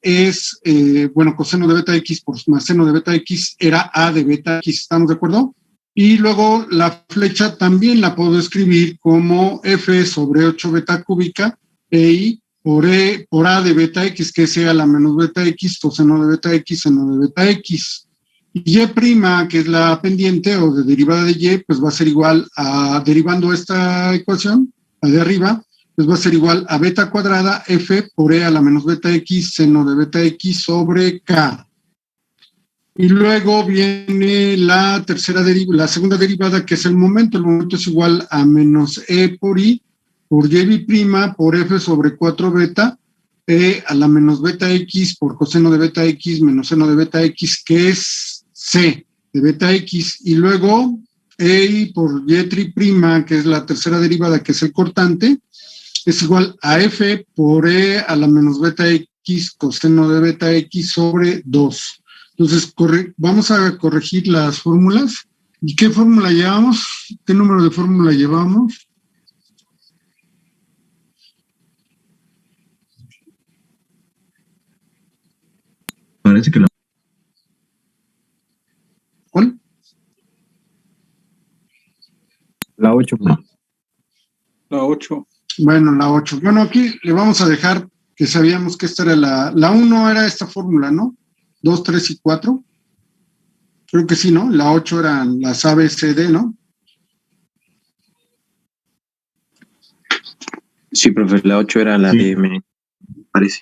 es, bueno, coseno de beta X por más seno de beta X era A de beta X, ¿estamos de acuerdo? Y luego la flecha también la puedo escribir como F sobre 8 beta cúbica EI por A de beta X, que es E a la menos beta X, coseno de beta X, seno de beta X. Y, que es la pendiente o de derivada de Y, pues va a ser igual a, derivando esta ecuación, la de arriba, pues va a ser igual a beta cuadrada F por E a la menos beta X, seno de beta X sobre K. Y luego viene la segunda derivada, que es el momento. El momento es igual a menos E por I, por Y' por F sobre 4 beta, E a la menos beta X por coseno de beta X menos seno de beta X, que es C de beta X. Y luego E por Y', que es la tercera derivada, que es el cortante, es igual a F por E a la menos beta X coseno de beta X sobre 2. Entonces, vamos a corregir las fórmulas. ¿Y qué fórmula llevamos? ¿Qué número de fórmula llevamos? Parece que ¿Cuál? La 8. La 8. Bueno, la 8. Bueno, aquí le vamos a dejar que sabíamos que esta era la 1 era esta fórmula, ¿no? 2, 3 y 4. Creo que sí, ¿no? La 8 eran las A, B, C, D, ¿no? Sí, profe, la 8 era la de me parece.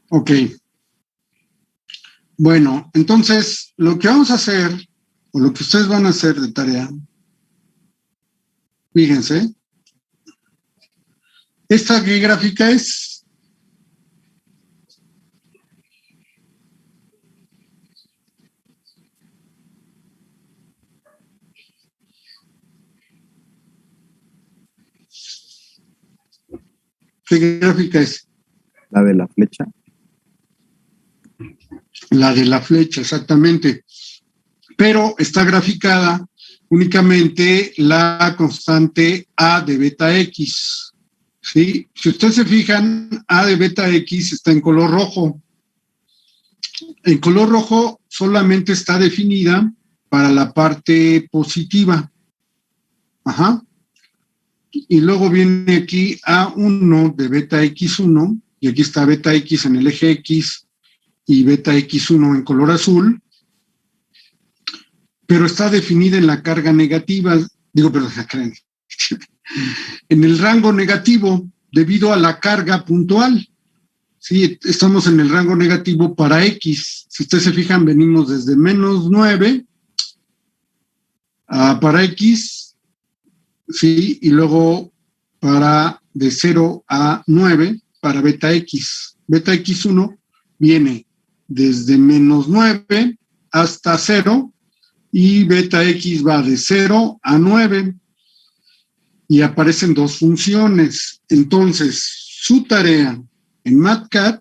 Ok. Bueno, entonces, lo que vamos a hacer, o lo que ustedes van a hacer de tarea, fíjense, ¿esta qué gráfica es? ¿Qué gráfica es? La de la flecha. La de la flecha, exactamente. Pero está graficada únicamente la constante A de beta X. ¿Sí? Si ustedes se fijan, A de beta X está en color rojo. En color rojo solamente está definida para la parte positiva. Ajá. Y luego viene aquí A1 de beta X1, y aquí está beta X en el eje X y beta X1 en color azul, pero está definida en la carga negativa, en el rango negativo debido a la carga puntual. Sí, estamos en el rango negativo para X. Si ustedes se fijan, venimos desde menos 9 para X, sí, y luego para de 0 a 9 para beta X. Beta X1 viene desde menos 9 hasta 0 y beta X va de 0 a 9 y aparecen dos funciones. Entonces, su tarea en MATCAD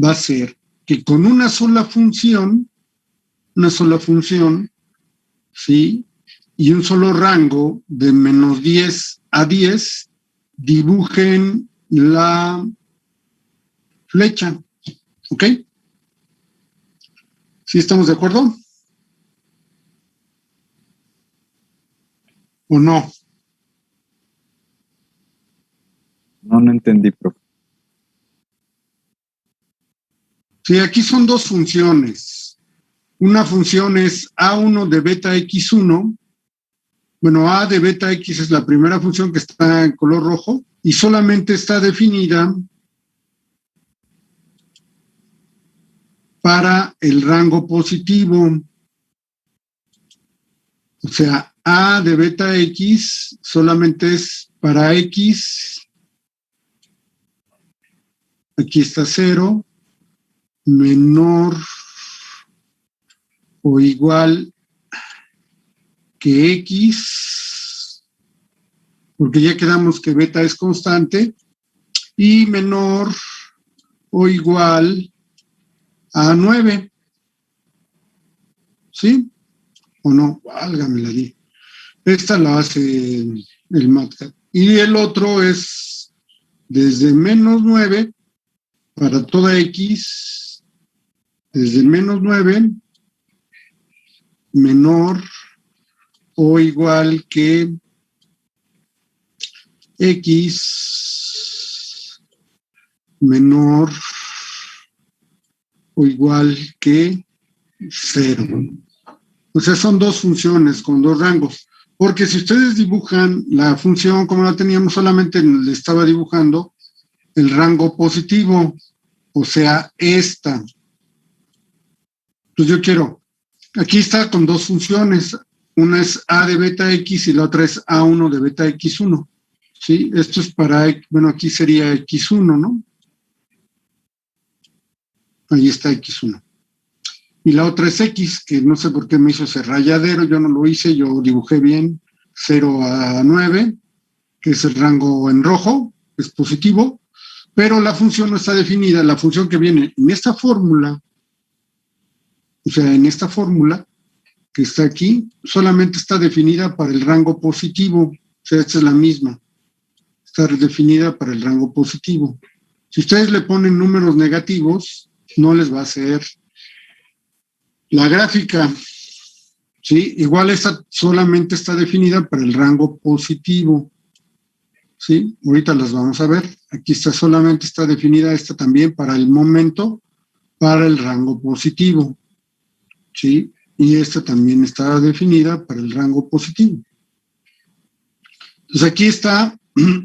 va a ser que con una sola función, ¿sí? Y un solo rango de menos 10 a 10, dibujen la flecha. ¿Ok? ¿Sí estamos de acuerdo? ¿O no? No entendí, profe. Sí, aquí son dos funciones. Una función es A1 de beta X1. Bueno, A de beta X es la primera función que está en color rojo y solamente está definida para el rango positivo. O sea, A de beta X solamente es para X. Aquí está 0, menor o igual que X, porque ya quedamos que beta es constante, y menor o igual a 9. ¿Sí? ¿O no? Válgame la di. Esta la hace el MATCAD. Y el otro es desde menos 9 para toda X, desde menos 9, menor o igual que X menor o igual que 0. O sea, son dos funciones con dos rangos. Porque si ustedes dibujan la función como la teníamos, solamente le estaba dibujando el rango positivo, o sea, esta. Pues yo quiero, aquí está con dos funciones, una es A de beta X y la otra es A1 de beta X1. ¿Sí? Esto es para, bueno, aquí sería X1, ¿no? Ahí está X1. Y la otra es X, que no sé por qué me hizo ese rayadero, yo no lo hice, yo dibujé bien 0 a 9, que es el rango en rojo, es positivo, pero la función no está definida, la función que viene en esta fórmula, o sea, en esta fórmula que está aquí, solamente está definida para el rango positivo, o sea, esta es la misma, está definida para el rango positivo. Si ustedes le ponen números negativos, no les va a hacer la gráfica, ¿sí? Igual esta solamente está definida para el rango positivo, ¿sí? Ahorita las vamos a ver. Aquí está, solamente está definida esta también para el momento, para el rango positivo, ¿sí? Y esta también está definida para el rango positivo. Entonces aquí está,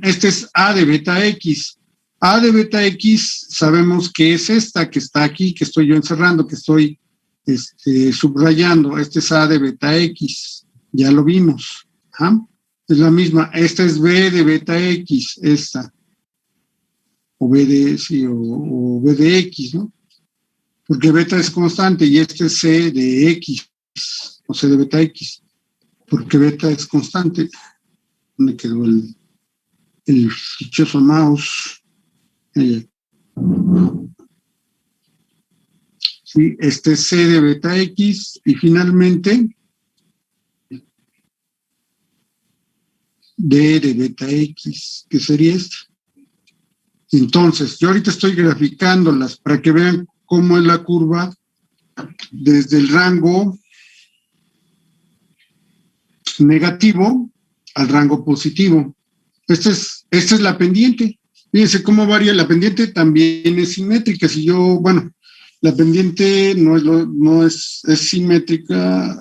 este es A de beta X. A de beta X sabemos que es esta que está aquí, que estoy yo encerrando, que estoy subrayando. Este es A de beta X, ya lo vimos. ¿Ah? Es la misma. Esta es B de beta X, esta. O B de, sí, o B de X, ¿no? Porque beta es constante y este es C de X, o C de beta X. Porque beta es constante. ¿Dónde quedó el dichoso mouse? Sí, este es C de beta X y finalmente D de beta X, que sería esto. Entonces, yo ahorita estoy graficándolas para que vean cómo es la curva desde el rango negativo al rango positivo. Esta es la pendiente. Fíjense cómo varía. La pendiente también es simétrica. Si yo, bueno, la pendiente no es simétrica,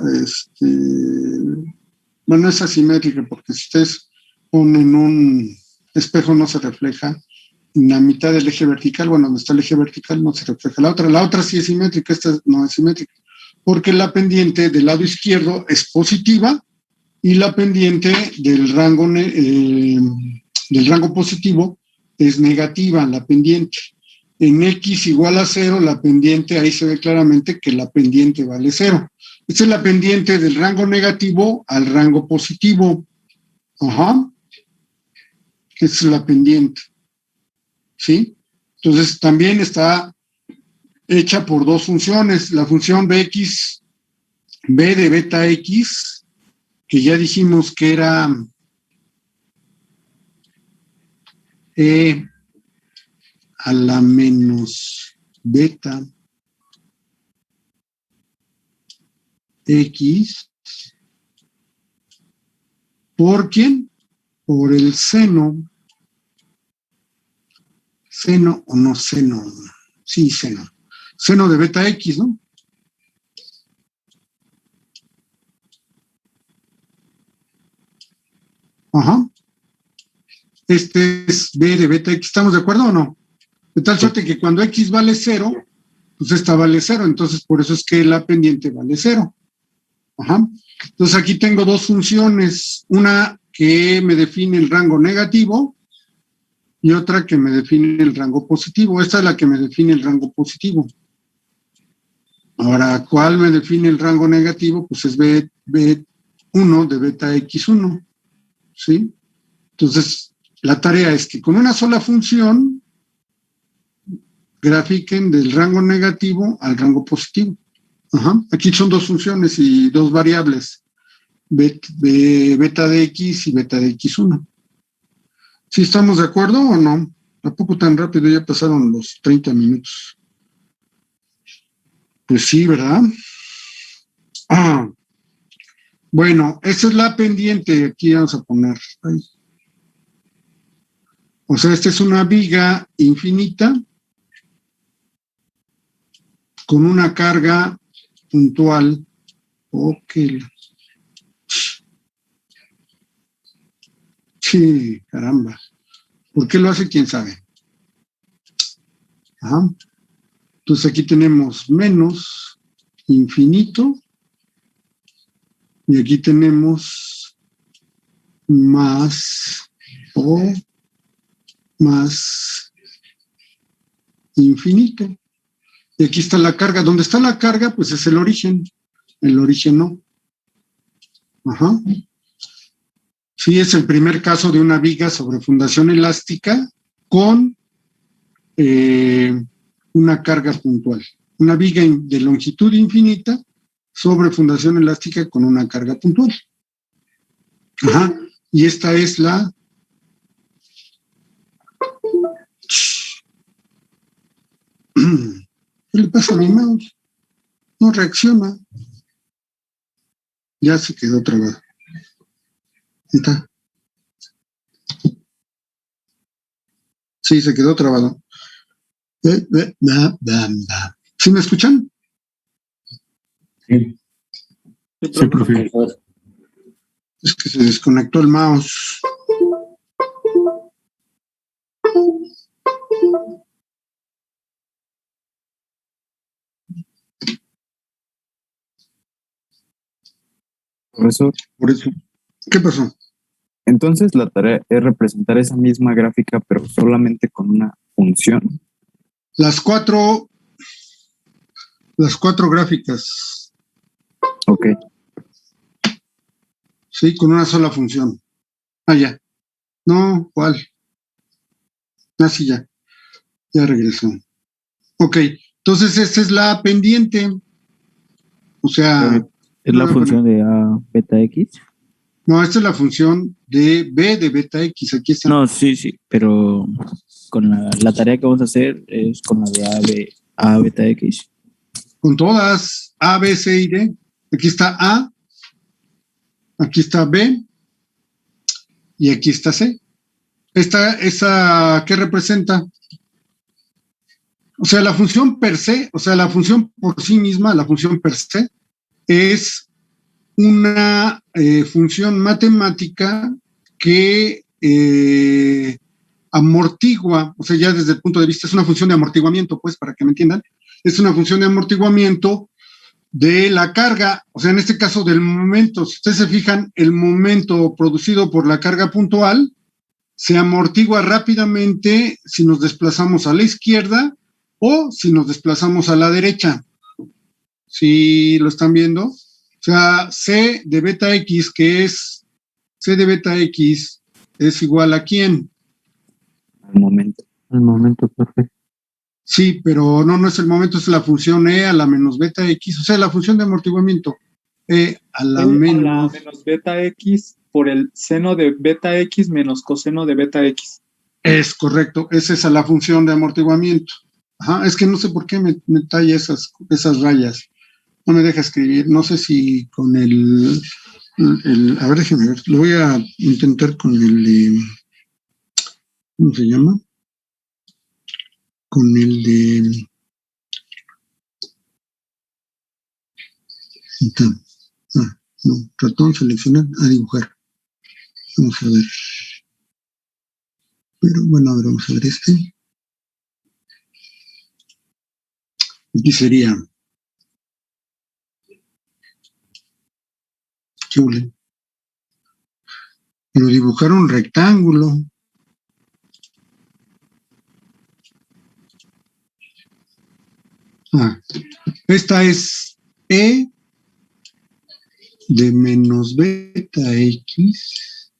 bueno, es asimétrica, porque si ustedes ponen un espejo no se refleja en la mitad del eje vertical, bueno, donde está el eje vertical no se refleja la otra sí es simétrica, esta no es simétrica, porque la pendiente del lado izquierdo es positiva y la pendiente del rango positivo es negativa, la pendiente. En X igual a 0, la pendiente, ahí se ve claramente que la pendiente vale 0. Esta es la pendiente del rango negativo al rango positivo. Ajá. Esta es la pendiente. ¿Sí? Entonces también está hecha por dos funciones. La función Bx, B de beta X, que ya dijimos que era E a la menos beta X, ¿por quién? Por el seno o no seno, sí, seno de beta X, ¿no? Ajá. Este es B de beta X, ¿estamos de acuerdo o no? De tal suerte que cuando X vale 0, pues esta vale 0, entonces por eso es que la pendiente vale 0. Ajá. Entonces aquí tengo dos funciones, una que me define el rango negativo y otra que me define el rango positivo. Esta es la que me define el rango positivo. Ahora, ¿cuál me define el rango negativo? Pues es B1 de beta X1, ¿sí? Entonces, la tarea es que con una sola función grafiquen del rango negativo al rango positivo. Ajá. Aquí son dos funciones y dos variables, beta de X y beta de X1. ¿Sí estamos de acuerdo o no? Tampoco tan rápido, ya pasaron los 30 minutos. Pues sí, ¿verdad? Bueno, esa es la pendiente, aquí vamos a poner. Ay. O sea, esta es una viga infinita con una carga puntual. Ok. Sí, caramba. ¿Por qué lo hace? ¿Quién sabe? Ajá. Entonces aquí tenemos menos infinito y aquí tenemos más o más infinito. Y aquí está la carga. ¿Dónde está la carga? Pues es el origen. El origen no. Ajá. Sí, es el primer caso de una viga sobre fundación elástica con una carga puntual. Una viga de longitud infinita sobre fundación elástica con una carga puntual. Ajá. Y esta es la... ¿Qué le pasa a mi mouse? No reacciona. Ya se quedó trabado. Ahí está. Sí, se quedó trabado. ¿Sí me escuchan? Sí, sí, profe. Es que se desconectó el mouse. Profesor, Por eso. ¿Qué pasó? entonces la tarea es representar esa misma gráfica, pero solamente con una función. Las cuatro gráficas, Ok. sí, con una sola función. Ah, ya. No, ¿cuál? Ah, sí, ya. Ya regresó. Ok, entonces esta es la pendiente. O sea, ¿Es la función de A beta X? no, esta es la función de B de beta X. Aquí está. No, sí, sí, pero con la tarea que vamos a hacer es con la de A beta X. Con todas A, B, C y D. Aquí está A, aquí está B y aquí está C. ¿Esa qué representa? O sea, la función per se, o sea, la función por sí misma, la función per se, es una función matemática que amortigua, o sea, ya desde el punto de vista, es una función de amortiguamiento, pues, para que me entiendan, es una función de amortiguamiento de la carga, o sea, en este caso del momento. Si ustedes se fijan, el momento producido por la carga puntual se amortigua rápidamente si nos desplazamos a la izquierda o si nos desplazamos a la derecha. ¿Sí lo están viendo? O sea, C de beta X, que es C de beta X, es igual a ¿quién? Al momento. Al momento, perfecto. Sí, pero no es el momento, es la función E a la menos beta X, o sea, la función de amortiguamiento. E a la menos beta X por el seno de beta X menos coseno de beta X. Es correcto, esa es la función de amortiguamiento. Ajá, es que no sé por qué me talla esas rayas. No me deja escribir, no sé si con a ver, déjenme ver, lo voy a intentar con ¿cómo se llama? Con el de... no, ratón, seleccionar, a dibujar. Vamos a ver. Pero bueno, a ver, vamos a ver este. Aquí sería... Chule. Pero dibujar un rectángulo. Esta es E de menos beta X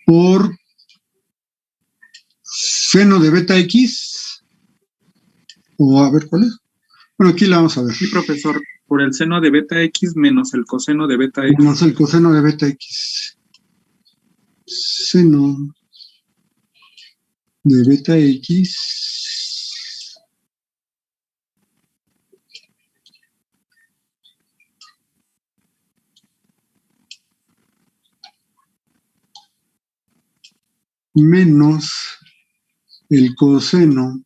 por seno de beta X, o a ver cuál es. Bueno, aquí la vamos a ver. Sí, profesor. por el seno de beta X menos el coseno de beta X. Menos el coseno de beta X. Seno de beta X menos el coseno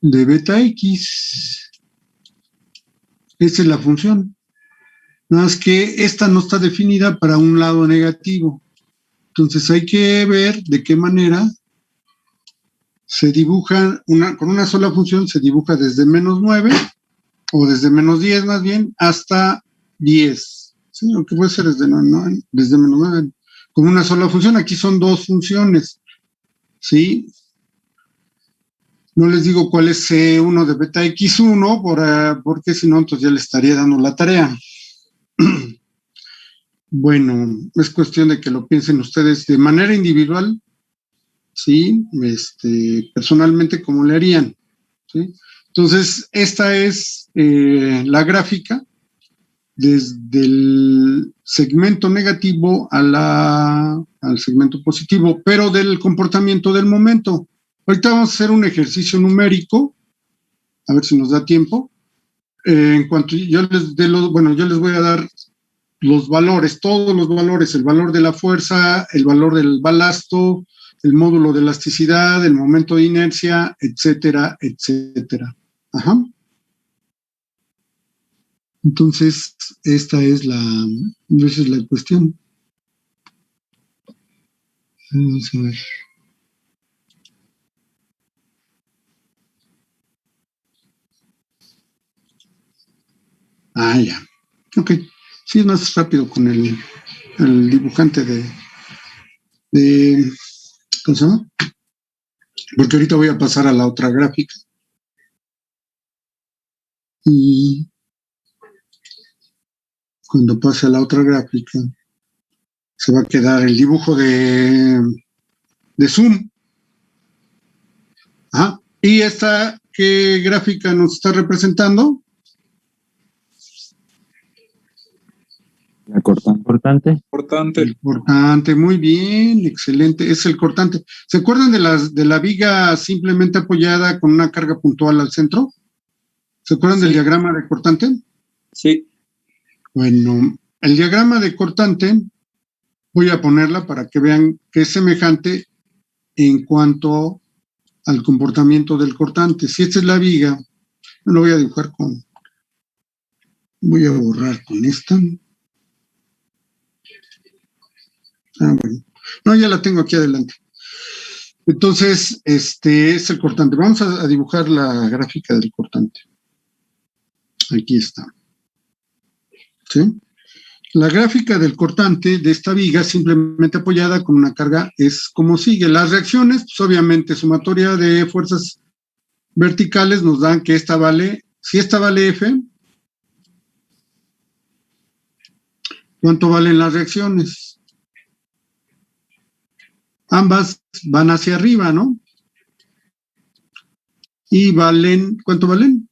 de beta X. Esa es la función. Nada más que esta no está definida para un lado negativo. Entonces hay que ver de qué manera se dibuja, con una sola función se dibuja desde menos 9, o desde menos 10 más bien, hasta 10. ¿Sí? Lo que puede ser desde menos 9. Con una sola función, aquí son dos funciones. ¿Sí? No les digo cuál es C1 de beta X1, porque si no, entonces ya le estaría dando la tarea. Bueno, es cuestión de que lo piensen ustedes de manera individual, ¿sí? Personalmente, ¿cómo le harían? ¿Sí? Entonces, esta es la gráfica desde el segmento negativo al segmento positivo, pero del comportamiento del momento. Ahorita vamos a hacer un ejercicio numérico, a ver si nos da tiempo. En cuanto yo les voy a dar los valores, todos los valores, el valor de la fuerza, el valor del balasto, el módulo de elasticidad, el momento de inercia, etcétera, etcétera. Ajá. Entonces, esa es la cuestión. Vamos a ver. Ah, ya. Ok. Sí, es más rápido con el dibujante ¿cómo se llama? Porque ahorita voy a pasar a la otra gráfica. Y cuando pase a la otra gráfica, se va a quedar el dibujo de zoom. Ah, ¿y esta qué gráfica nos está representando? La cortante. Cortante. El cortante, muy bien, excelente, es el cortante. ¿Se acuerdan de la viga simplemente apoyada con una carga puntual al centro? ¿Se acuerdan del diagrama de cortante? Sí. Bueno, el diagrama de cortante, voy a ponerla para que vean que es semejante en cuanto al comportamiento del cortante. Si esta es la viga, lo voy a dibujar voy a borrar con esta. Ah, bueno. No, ya la tengo aquí adelante. Entonces, este es el cortante. Vamos a dibujar la gráfica del cortante. Aquí está. ¿Sí? La gráfica del cortante de esta viga simplemente apoyada con una carga es como sigue. Las reacciones, pues obviamente sumatoria de fuerzas verticales nos dan que esta vale, si esta vale F, ¿cuánto valen las reacciones? Ambas van hacia arriba, ¿no? Y valen, ¿cuánto valen?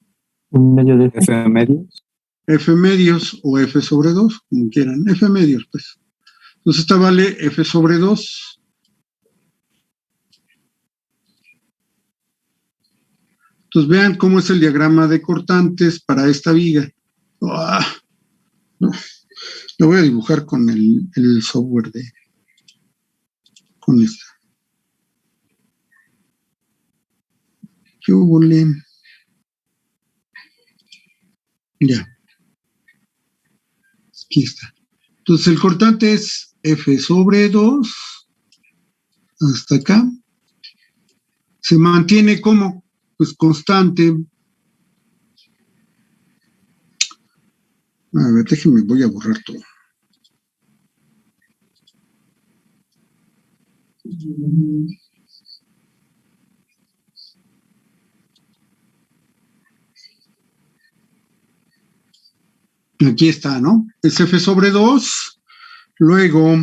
Un medio de F medios. F medios o F sobre 2, como quieran. F medios, pues. Entonces esta vale F sobre 2. Entonces vean cómo es el diagrama de cortantes para esta viga. No, lo voy a dibujar con el software con esta. ¿Qué hubo? Ya. Aquí está. Entonces el cortante es F sobre 2 hasta acá. Se mantiene como, pues constante. A ver, déjenme, voy a borrar todo. Aquí está, ¿no? Es F sobre 2, luego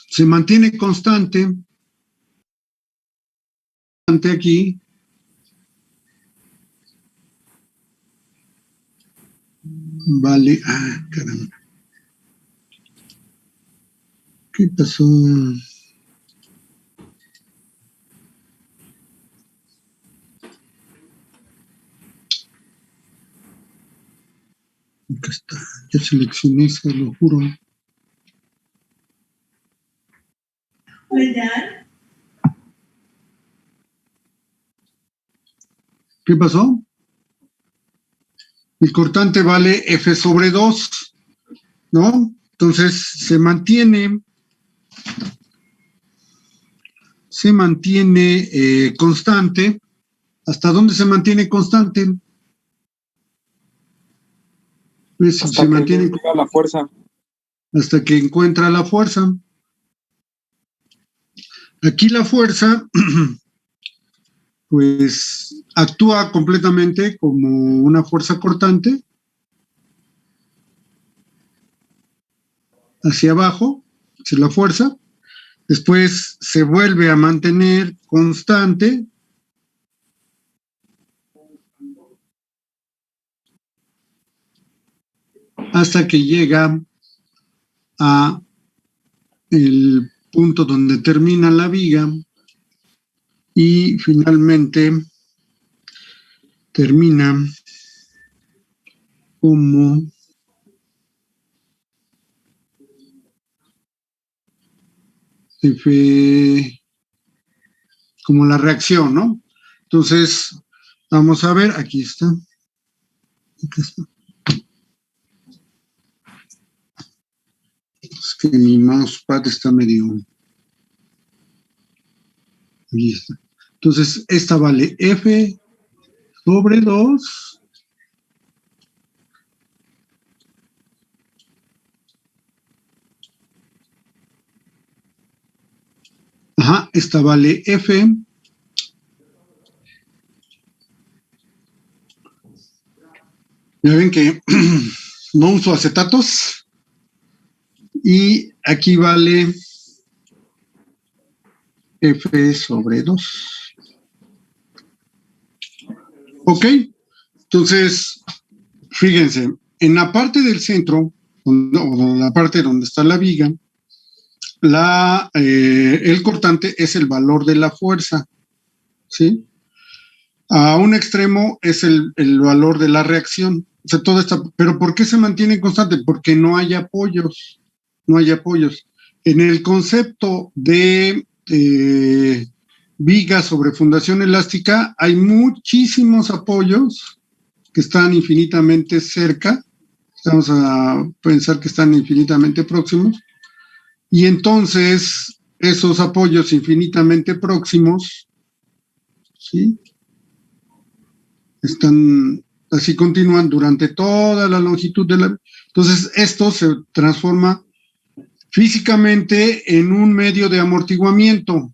se mantiene constante cortante aquí vale, caramba. ¿Qué pasó? Acá está, ya seleccioné, se lo juro. ¿Qué pasó? El cortante vale F sobre 2, ¿no? Entonces se mantiene constante. ¿Hasta dónde se mantiene constante? Pues Hasta se que mantiene llega la fuerza. hasta que encuentra la fuerza. Aquí la fuerza, pues, actúa completamente como una fuerza cortante hacia abajo, es la fuerza. Después se vuelve a mantener constante hasta que llega a el punto donde termina la viga y finalmente termina como F, como la reacción, ¿no? Entonces, vamos a ver, aquí está. Aquí está. Es que mi mousepad está medio... Ahí está. Entonces, esta vale F sobre 2. Ajá, esta vale F. Ya ven que no uso acetatos. Y aquí vale F sobre 2. Ok, entonces, fíjense, en la parte del centro, o la parte donde está la viga, el cortante es el valor de la fuerza, ¿sí? A un extremo es el valor de la reacción. O sea, todo está, pero ¿por qué se mantiene constante? Porque no hay apoyos, no hay apoyos. En el concepto de viga sobre fundación elástica hay muchísimos apoyos que están infinitamente cerca. Vamos a pensar que están infinitamente próximos. Y entonces esos apoyos infinitamente próximos, ¿sí? Están, así continúan durante toda la longitud de la... Entonces esto se transforma físicamente en un medio de amortiguamiento.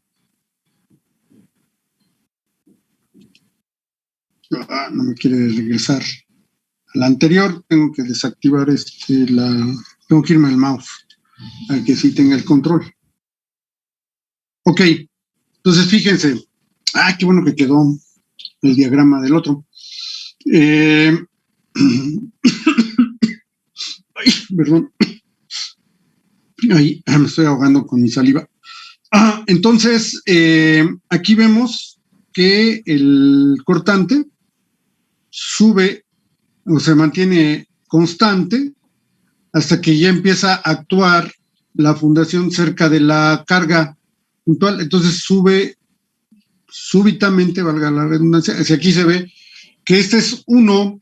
No me quiere regresar a la anterior, tengo que desactivar tengo que irme al mouse, para que sí tenga el control. Ok, entonces fíjense, qué bueno que quedó el diagrama del otro. Ay, perdón. Ahí me estoy ahogando con mi saliva. Entonces, aquí vemos que el cortante sube o se mantiene constante hasta que ya empieza a actuar la fundación cerca de la carga puntual. Entonces sube súbitamente, valga la redundancia, hacia aquí se ve que este es 1,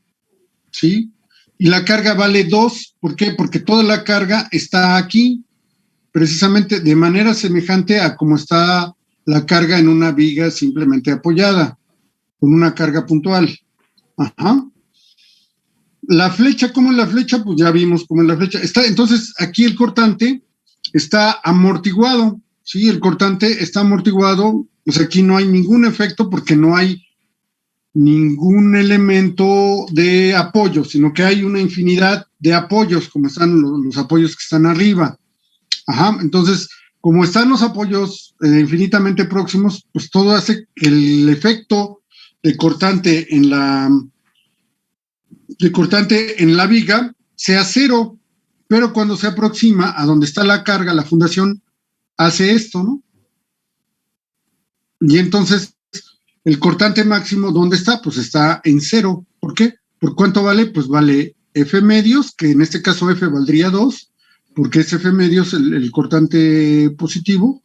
¿sí? Y la carga vale 2. ¿Por qué? Porque toda la carga está aquí, precisamente de manera semejante a como está la carga en una viga simplemente apoyada, con una carga puntual. Ajá. La flecha, ¿cómo es la flecha? Pues ya vimos cómo es la flecha. Entonces, aquí el cortante está amortiguado, ¿sí? El cortante está amortiguado, pues aquí no hay ningún efecto porque no hay ningún elemento de apoyo, sino que hay una infinidad de apoyos, como están los apoyos que están arriba. Ajá, entonces como están los apoyos infinitamente próximos, pues todo hace que el efecto de cortante en la viga sea cero, pero cuando se aproxima a donde está la carga, la fundación hace esto, ¿no? Y entonces el cortante máximo, ¿dónde está? Pues está en cero. ¿Por qué? ¿Por cuánto vale? Pues vale F medios, que en este caso F valdría 2, porque es F medios el cortante positivo,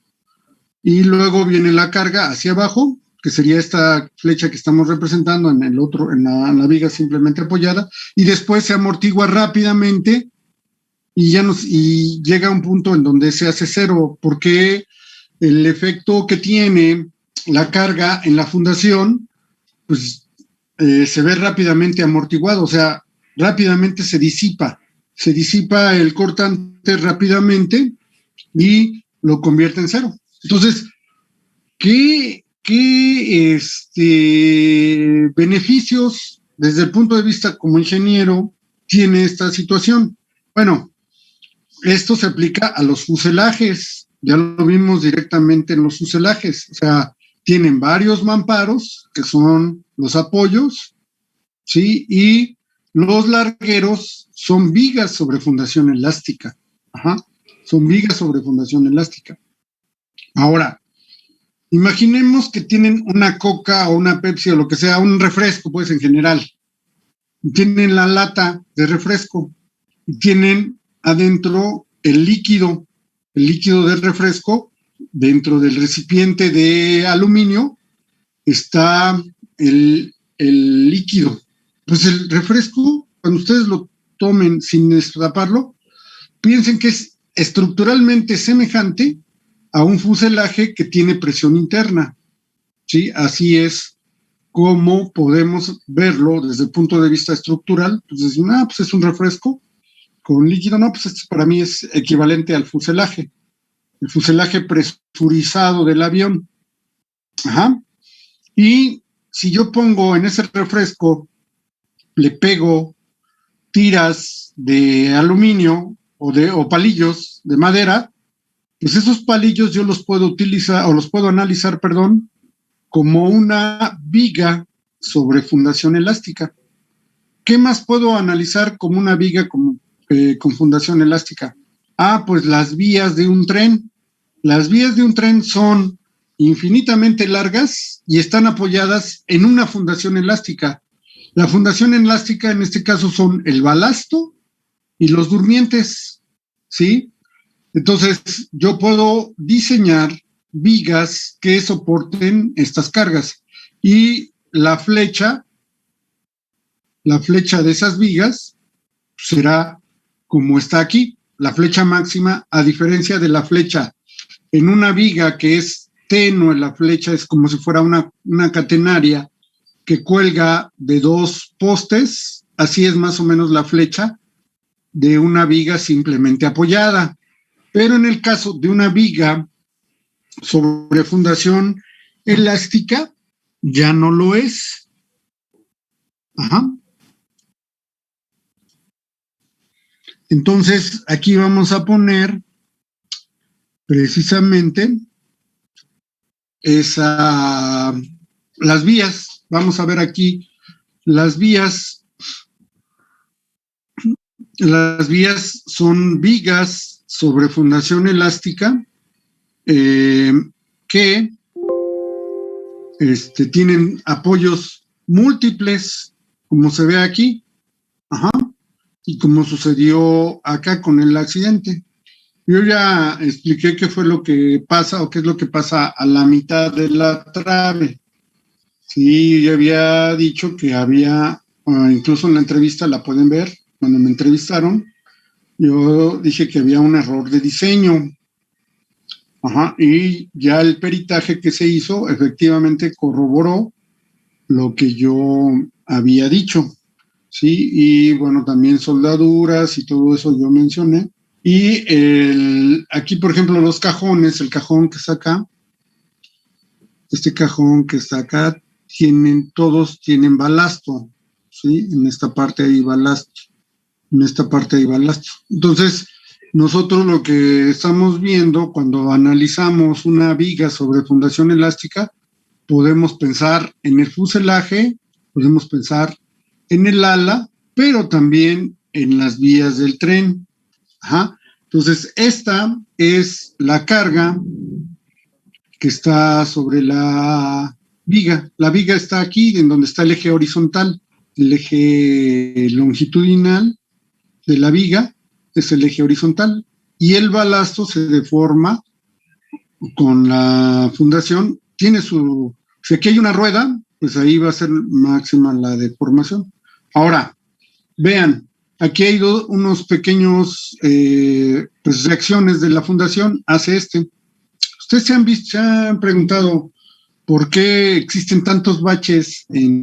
y luego viene la carga hacia abajo, que sería esta flecha que estamos representando en el otro, en la viga simplemente apoyada, y después se amortigua rápidamente y llega a un punto en donde se hace cero, porque el efecto que tiene la carga en la fundación, pues se ve rápidamente amortiguado, o sea, rápidamente se disipa el cortante rápidamente y lo convierte en cero. Entonces, ¿qué beneficios desde el punto de vista como ingeniero tiene esta situación? Bueno, esto se aplica a los fuselajes, ya lo vimos directamente en los fuselajes, o sea, tienen varios mamparos, que son los apoyos, ¿sí? Y los largueros son vigas sobre fundación elástica. Ajá, son vigas sobre fundación elástica. Ahora, imaginemos que tienen una Coca o una Pepsi o lo que sea, un refresco, pues en general. Tienen la lata de refresco y tienen adentro el líquido de refresco. Dentro del recipiente de aluminio está el líquido. Pues el refresco, cuando ustedes lo tomen sin destaparlo, piensen que es estructuralmente semejante a un fuselaje que tiene presión interna, ¿sí? Así es como podemos verlo desde el punto de vista estructural. Pues decimos, pues es un refresco con líquido. No, pues esto para mí es equivalente al fuselaje. El fuselaje presurizado del avión. Ajá. Y si yo pongo en ese refresco, le pego tiras de aluminio o palillos de madera, pues esos palillos yo los puedo utilizar, o los puedo analizar, como una viga sobre fundación elástica. ¿Qué más puedo analizar como una viga con fundación elástica? Pues las vías de un tren. Las vías de un tren son infinitamente largas y están apoyadas en una fundación elástica. La fundación elástica en este caso son el balasto y los durmientes, ¿sí? Entonces yo puedo diseñar vigas que soporten estas cargas y la flecha de esas vigas será como está aquí, la flecha máxima, a diferencia de la flecha en una viga que es tenue, la flecha es como si fuera una catenaria que cuelga de dos postes, así es más o menos la flecha de una viga simplemente apoyada. Pero en el caso de una viga sobre fundación elástica, ya no lo es. Ajá. Entonces, aquí vamos a poner precisamente las vías. Vamos a ver aquí las vías. Las vías son vigas sobre fundación elástica que tienen apoyos múltiples, como se ve aquí. Ajá. Y como sucedió acá con el accidente. Yo ya expliqué qué fue lo que pasa o qué es lo que pasa a la mitad de la trave. Sí, yo había dicho que había, incluso en la entrevista la pueden ver, cuando me entrevistaron, yo dije que había un error de diseño. Ajá, y ya el peritaje que se hizo efectivamente corroboró lo que yo había dicho. Sí, y bueno, también soldaduras y todo eso yo mencioné. Y aquí, por ejemplo, los cajones, el cajón que está acá, este cajón que está acá, todos tienen balasto, ¿sí? En esta parte hay balasto, Entonces, nosotros lo que estamos viendo cuando analizamos una viga sobre fundación elástica, podemos pensar en el fuselaje, podemos pensar en el ala, pero también en las vías del tren. Ajá. Entonces, esta es la carga que está sobre la viga. La viga está aquí, en donde está el eje horizontal. El eje longitudinal de la viga es el eje horizontal. Y el balasto se deforma con la fundación. Tiene su... Si aquí hay una rueda, pues ahí va a ser máxima la deformación. Ahora, vean, aquí hay unos pequeños pues reacciones de la fundación hacia este. Ustedes se han preguntado por qué existen tantos baches en